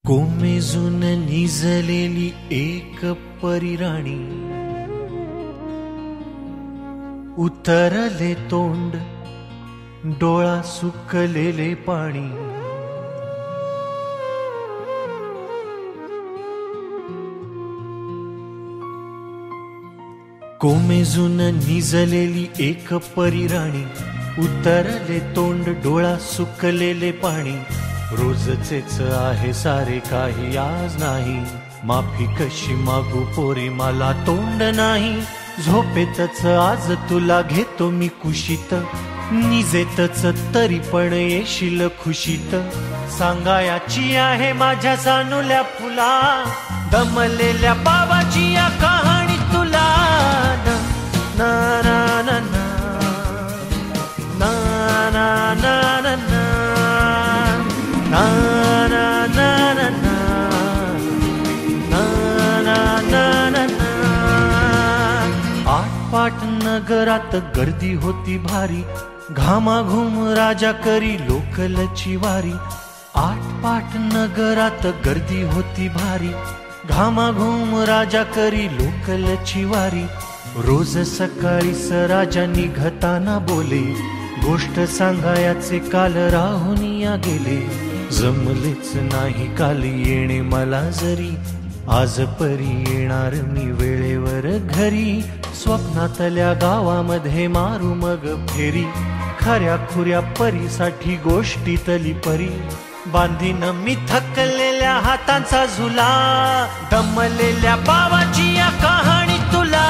कोमेजून निजलेली एक परिराणी, उतरले तोंड डोळा सुकलेले पाणी. कोमेजून निजलेली एक परिराणी, उतरले तोंड डोळा सुकलेले पाणी. रोजचेच आहे सारे काही आज नाही, माफी कशी मागू पोरे मला तोंड नाही. झोपेतच आज तुला घेतो मी कुशीत, निजेतच तरी पण येशील खुशीत. सांगायाची आहे माझ्या सानुल्या फुला, दमलेल्या पावाची या कहाणी तुला. ना ना ना ना ना ना ना ना ना ना ना ना ना ना ना ना ना. आटपाट नगरात गर्दी होती भारी, घामाघूम राजा करी लोकलची वारी. आटपाट नगरात गर्दी होती भारी, घामाघूम राजा करी लोकलची वारी. रोज सकाळी राजा निघताना बोले, गोष्ट सांगायाचे काल राहून या गेले. जमलेच नाही काल येणे मला जरी, आज परी येणार मी वेळेवर घरी. स्वप्नातल्या गावामध्ये मारू मग फेरी, खऱ्या खुऱ्या परीसाठी गोष्टीतली परी. बांधीन मी थकलेल्या हातांचा झुला, दमलेल्या पावाची या कहाणी तुला.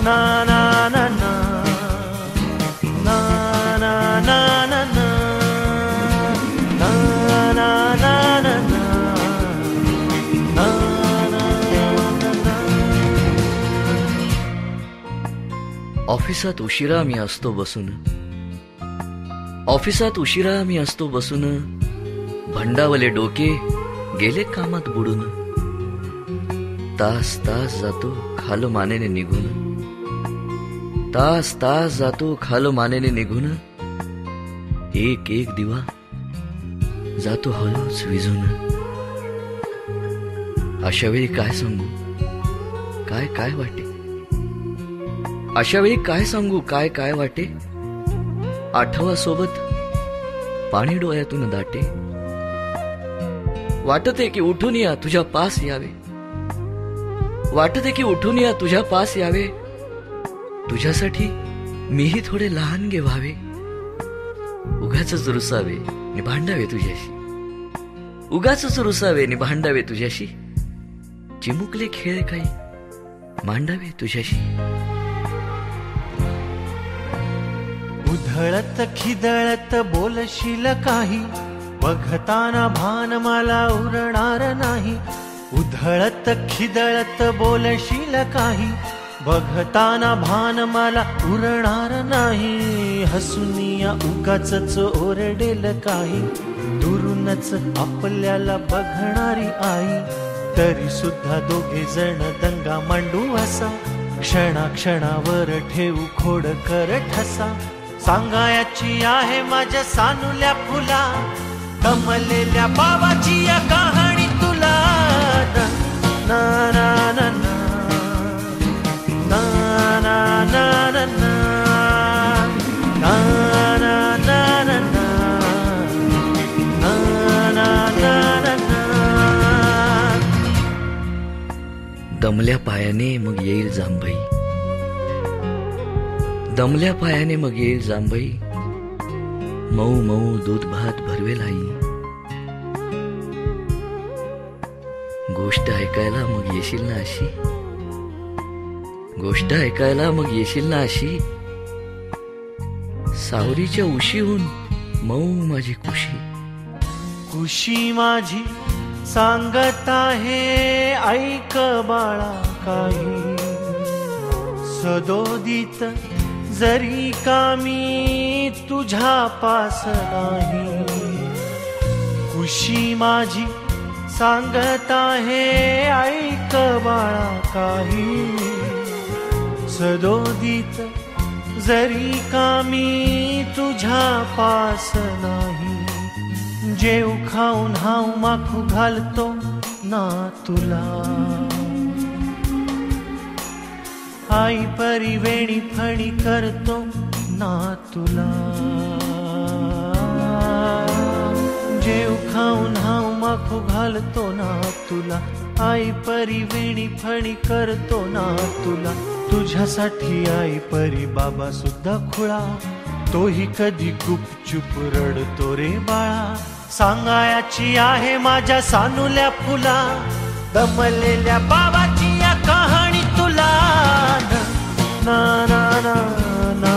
ना ना ना ना ना ना ना ना ना ना ना ना ना ना. ऑफिसात उशिरा मी असतो बसून, ऑफिसात उशिरा मी असतो बसून. भंडावले डोके गेले कामात बुडून. तास तास जातो खालो मानेने निघून, तास तास जातो खालो मानेने निघून. एक एक दिवा जातो हळूच विझून. अशा वेळी काय सांगू काय काय वाटे, अशा वेळी काय सांगू काय काय वाटे. आठवा सोबत पाणी डोळ्यातून दाटे. वाटते की उठून या तुझ्या पास यावे, वाटते की उठून या तुझ्या पास यावे. तुझ्यासाठी मीही थोडे लहान गे व्हावे. उगाचच रुसावे नि भांडावे तुझ्याशी, उगाचच रुसावे नि भांडावे तुझ्याशी. चिमुकले खेळ काही मांडावे तुझ्याशी. उधळत खिदळत बोलशील काही, बघताना भान मला उरणार नाही. उधळत खिदळत बोलशील काही, बघताना भान मला उरणार नाही. हसूनिया उगाचच ओरडेल काही, दुरूनच आपल्याला बघणारी आई. तरी सुद्धा दोघे जण दंगा मांडू असा, क्षणाक्षणावर ठेवू खोड कर ठसा. सांगायाची आहे माझ्या सानुल्या फुला, दमलेल्या बाबाची या कहाणी तुला. ना ना ना ना ना ना ना ना ना ना ना ना ना ना ना ना. दमल्या पायाने मग येईल जांभई, दमल्या पायाने मग येईल जांभई. मऊ मऊ दूध भात भरवेल आई. गोष्ट ऐकायला मग येशील ना अशी, गोष्ट ऐकायला मग येशील ना अशी. सावरीच्या उशीहून मऊ माझी कुशी. कुशी माझी सांगत आहे ऐक बाळा काही, सदोदित जरी का मी तुझ्या पास नाही. कुशी माझी सांगत आहे ऐक बाळा काही, सदोदित जरी का मी तुझ्या पास नाही. जेव खाऊन हाव माखू घालतो ना तुला. आई परी वेणी फणी करतो ना तुला. जेव खाऊन हाव माखू घालतो ना तुला. आई परी वेणी फणी करतो ना तुला. तुझ्यासाठी आई परी बाबा सुद्धा खुळा. तोही कधी गुपचूप रडतो रे बाळा. सांगायची आहे माझ्या सानुल्या फुला. दमलेल्या बाबाची या कहाणी तुला. ना ना ना ना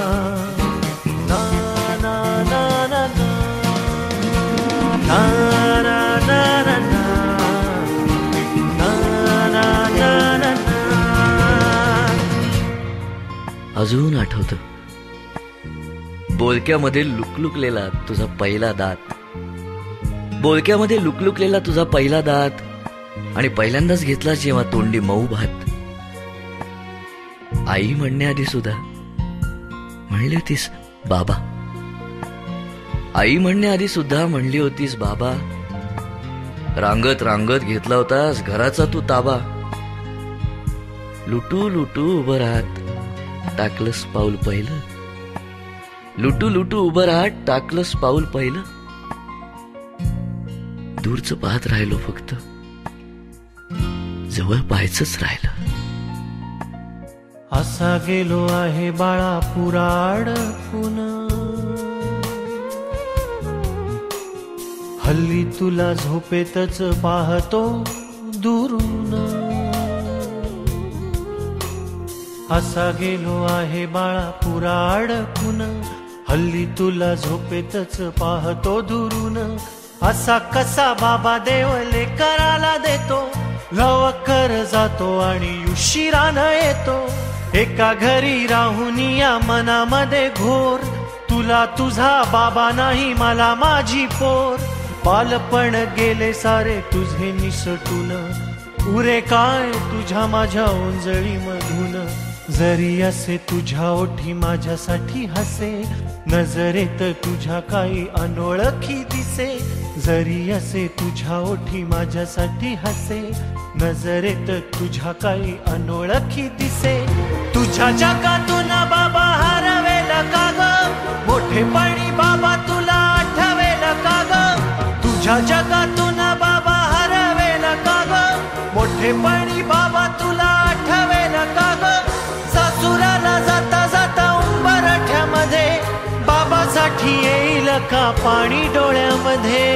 ना ना ना ना ना ना ना ना. अजून आठवतं बोलक्यामध्ये लुकलुकलेला तुझा पहिला दात. बोलक्यामध्ये लुकलुकलेला तुझा पहिला दात आणि पहिल्यांदाच घेतला जेव्हा तोंडी मऊ भात. आई म्हणण्याआधी सुद्धा म्हणली होतीस बाबा. आई म्हणण्याआधी सुद्धा म्हणली होतीस बाबा. रांगत रांगत घेतला होतास घराचा तू ताबा. लुटू लुटू उभं राहत टाकलंस पाऊल पहिलं. लुटू लुटू उभं राहत टाकलंस पाऊल पहिलं. दूरचं पाहत राहिलो फक्त जवळ पाहायचंच राहिलं. असा गेलो आहे बाळा पुराड पुन्हा. हल्ली तुला झोपेतच पाहतो दुरून. असा गेलो आहे बाळा पुराड पुन्हा. हल्ली तुला झोपेतच पाहतो दुरून. असा कसा बाबा देवले कराला देतो. लवकर जातो आणि उशिरानं येतो. एका घरी राहून या मनामध्ये घोर. तुला तुझा बाबा नाही मला माझी पोर. बालपण गेले सारे तुझे निसटून. उरे काय तुझ्या माझ्या ओंजळी मधून. जरी असे तुझ्या ओठी माझ्यासाठी हसे. नजरेत तुझ्या काही अनोळखी दिसे. जरी असे तुझ्या ओठी माझ्यासाठी हसे. नजरेत तुझ्या काही अनोळखी दिसे. तुझ्या जगातून बाबा हरवेल का ग. मोठेपणी बाबा तुला आठवेल का ग. तुझ्या जगातून बाबा हरवेल का ग. मोठेपणी बाबा तुला आठवेल का ग. सासुराला जाता जाता उंबरठ्यामध्ये बाबासाठी येईल का पाणी डोळ्यामध्ये.